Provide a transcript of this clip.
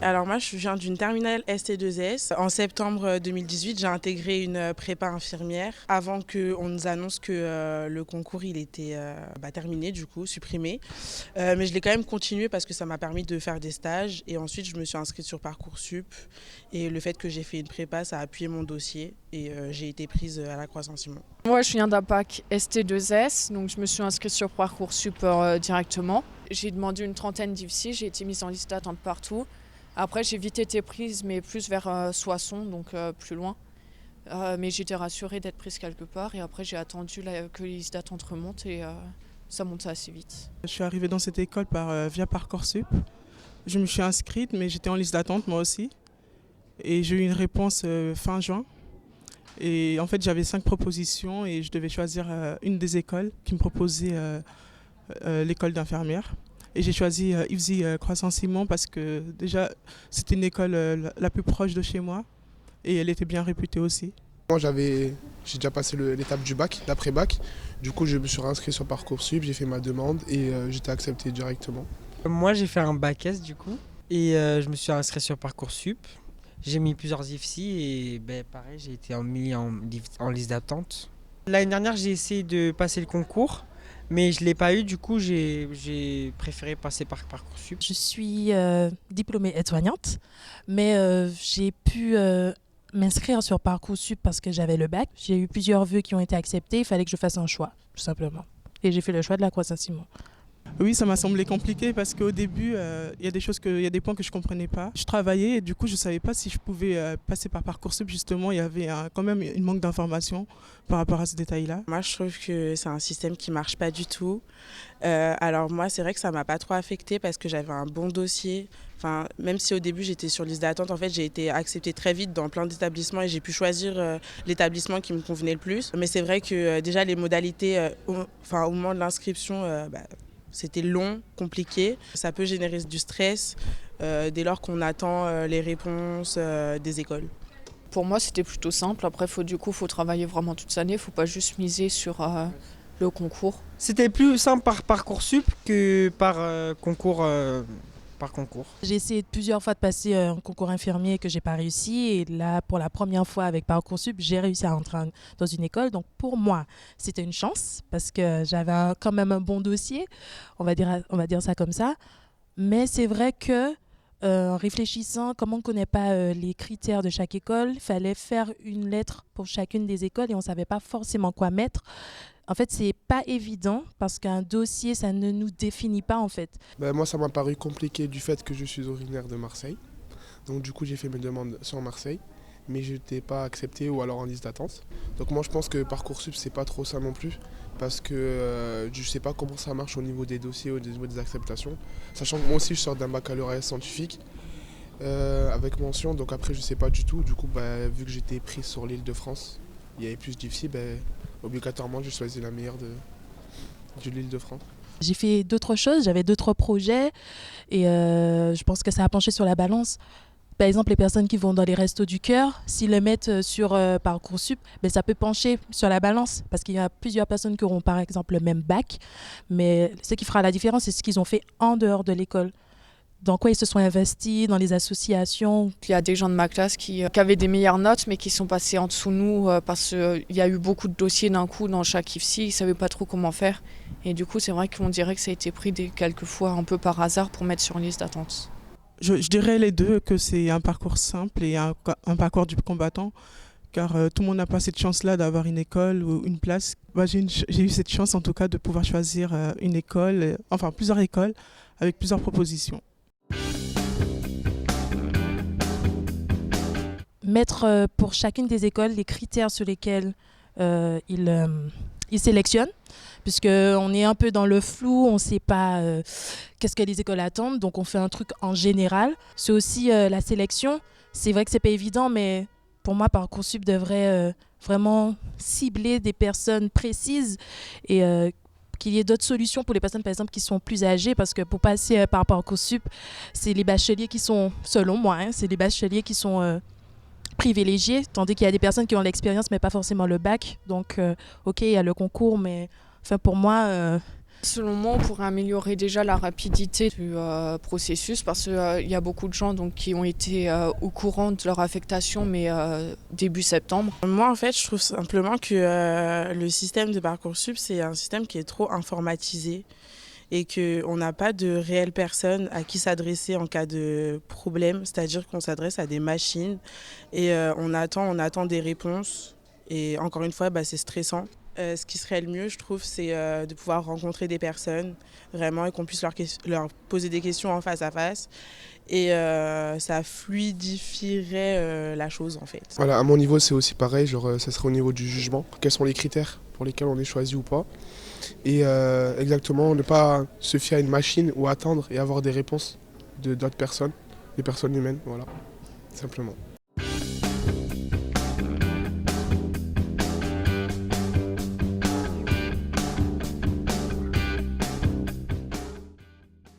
Alors moi je viens d'une terminale ST2S. En septembre 2018, j'ai intégré une prépa infirmière avant qu'on nous annonce que le concours il était terminé, du coup, supprimé. Mais je l'ai quand même continué parce que ça m'a permis de faire des stages et ensuite je me suis inscrite sur Parcoursup et le fait que j'ai fait une prépa, ça a appuyé mon dossier et j'ai été prise à la Croix-Saint-Simon. Moi, je viens d'un bac ST2S, donc je me suis inscrite sur Parcoursup directement. J'ai demandé une trentaine d'IFSI, j'ai été mise en liste d'attente partout. Après, j'ai vite été prise, mais plus vers Soissons, donc plus loin. Mais j'étais rassurée d'être prise quelque part. Et après, j'ai attendu que les listes d'attente remontent et ça monte assez vite. Je suis arrivée dans cette école via Parcoursup. Je me suis inscrite, mais j'étais en liste d'attente moi aussi. Et j'ai eu une réponse fin juin. Et en fait, j'avais 5 propositions et je devais choisir une des écoles qui me proposait l'école d'infirmière. Et j'ai choisi IFSI Croix-Saint-Simon parce que déjà, c'était une école la plus proche de chez moi et elle était bien réputée aussi. Moi, j'ai déjà passé l'étape du bac, l'après-bac. Du coup, je me suis réinscrit sur Parcoursup, j'ai fait ma demande et j'étais accepté directement. Moi, j'ai fait un bac S du coup et je me suis inscrit sur Parcoursup. J'ai mis plusieurs IFSI et pareil, j'ai été mis en liste d'attente. L'année dernière, j'ai essayé de passer le concours, mais je ne l'ai pas eu. Du coup, j'ai préféré passer par Parcoursup. Je suis diplômée aide-soignante, mais j'ai pu m'inscrire sur Parcoursup parce que j'avais le bac. J'ai eu plusieurs vœux qui ont été acceptés. Il fallait que je fasse un choix, tout simplement. Et j'ai fait le choix de la Croix-Saint-Simon. Oui, ça m'a semblé compliqué parce qu'au début, il y a des points que je ne comprenais pas. Je travaillais et du coup, je ne savais pas si je pouvais passer par Parcoursup. Justement, il y avait quand même une manque d'informations par rapport à ce détail-là. Moi, je trouve que c'est un système qui ne marche pas du tout. Alors moi, c'est vrai que ça ne m'a pas trop affectée parce que j'avais un bon dossier. Enfin, même si au début, j'étais sur liste d'attente, en fait, j'ai été acceptée très vite dans plein d'établissements et j'ai pu choisir l'établissement qui me convenait le plus. Mais c'est vrai que déjà, les modalités, au moment de l'inscription, c'était long, compliqué. Ça peut générer du stress dès lors qu'on attend les réponses des écoles. Pour moi, c'était plutôt simple. Après, faut travailler vraiment toute l'année. Il ne faut pas juste miser sur le concours. C'était plus simple par Parcoursup que par concours. J'ai essayé plusieurs fois de passer un concours infirmier que j'ai pas réussi. Et là, pour la première fois avec Parcoursup, j'ai réussi à entrer dans une école. Donc pour moi, c'était une chance parce que j'avais quand même un bon dossier. On va dire ça comme ça. Mais c'est vrai que en réfléchissant, comme on ne connaît pas les critères de chaque école, il fallait faire une lettre pour chacune des écoles et on ne savait pas forcément quoi mettre. En fait, c'est pas évident parce qu'un dossier, ça ne nous définit pas en fait. Moi, ça m'a paru compliqué du fait que je suis originaire de Marseille. Donc du coup, j'ai fait mes demandes sur Marseille, mais je n'étais pas accepté ou alors en liste d'attente. Donc moi, je pense que Parcoursup, c'est pas trop ça non plus, parce que je sais pas comment ça marche au niveau des dossiers, au niveau des acceptations. Sachant que moi aussi, je sors d'un baccalauréat scientifique avec mention, donc après, je sais pas du tout. Du coup, vu que j'étais pris sur l'Île-de-France, il y avait plus d'IFSI, obligatoirement, j'ai choisi la meilleure de l'Île-de-France. J'ai fait d'autres choses, j'avais d'autres projets et je pense que ça a penché sur la balance. Par exemple, les personnes qui vont dans les restos du cœur, s'ils le mettent sur Parcoursup, ça peut pencher sur la balance parce qu'il y a plusieurs personnes qui auront par exemple le même bac, mais ce qui fera la différence, c'est ce qu'ils ont fait en dehors de l'école. Dans quoi ils se sont investis, dans les associations. Il y a des gens de ma classe qui avaient des meilleures notes, mais qui sont passés en dessous de nous parce qu'il y a eu beaucoup de dossiers d'un coup dans chaque IFSI. Ils ne savaient pas trop comment faire. Et du coup, c'est vrai qu'on dirait que ça a été pris quelquefois un peu par hasard pour mettre sur une liste d'attente. Je dirais les deux, que c'est un parcours simple et un parcours du combattant. Car tout le monde n'a pas cette chance-là d'avoir une école ou une place. J'ai eu cette chance en tout cas de pouvoir choisir une école, plusieurs écoles avec plusieurs propositions. Mettre pour chacune des écoles les critères sur lesquels ils sélectionnent, puisqu'on est un peu dans le flou, on ne sait pas qu'est-ce que les écoles attendent, donc on fait un truc en général. C'est aussi la sélection, c'est vrai que ce n'est pas évident, mais pour moi, Parcoursup devrait vraiment cibler des personnes précises et qu'il y ait d'autres solutions pour les personnes, par exemple, qui sont plus âgées, parce que pour passer par Parcoursup, c'est les bacheliers qui sont, selon moi, c'est les bacheliers qui sont privilégiés, tandis qu'il y a des personnes qui ont l'expérience, mais pas forcément le bac. Donc, OK, il y a le concours, mais pour moi, Selon moi, on pourrait améliorer déjà la rapidité du processus parce qu'il y a beaucoup de gens donc, qui ont été au courant de leur affectation, mais début septembre. Moi, en fait, je trouve simplement que le système de Parcoursup, c'est un système qui est trop informatisé et qu'on n'a pas de réelles personnes à qui s'adresser en cas de problème, c'est-à-dire qu'on s'adresse à des machines et on attend des réponses. Et encore une fois, c'est stressant. Ce qui serait le mieux, je trouve, c'est de pouvoir rencontrer des personnes vraiment et qu'on puisse leur poser des questions en face à face. Et ça fluidifierait la chose en fait. Voilà, à mon niveau c'est aussi pareil, genre ça serait au niveau du jugement. Quels sont les critères pour lesquels on est choisi ou pas. Et exactement, ne pas se fier à une machine ou attendre et avoir des réponses d'autres personnes, des personnes humaines, voilà, simplement.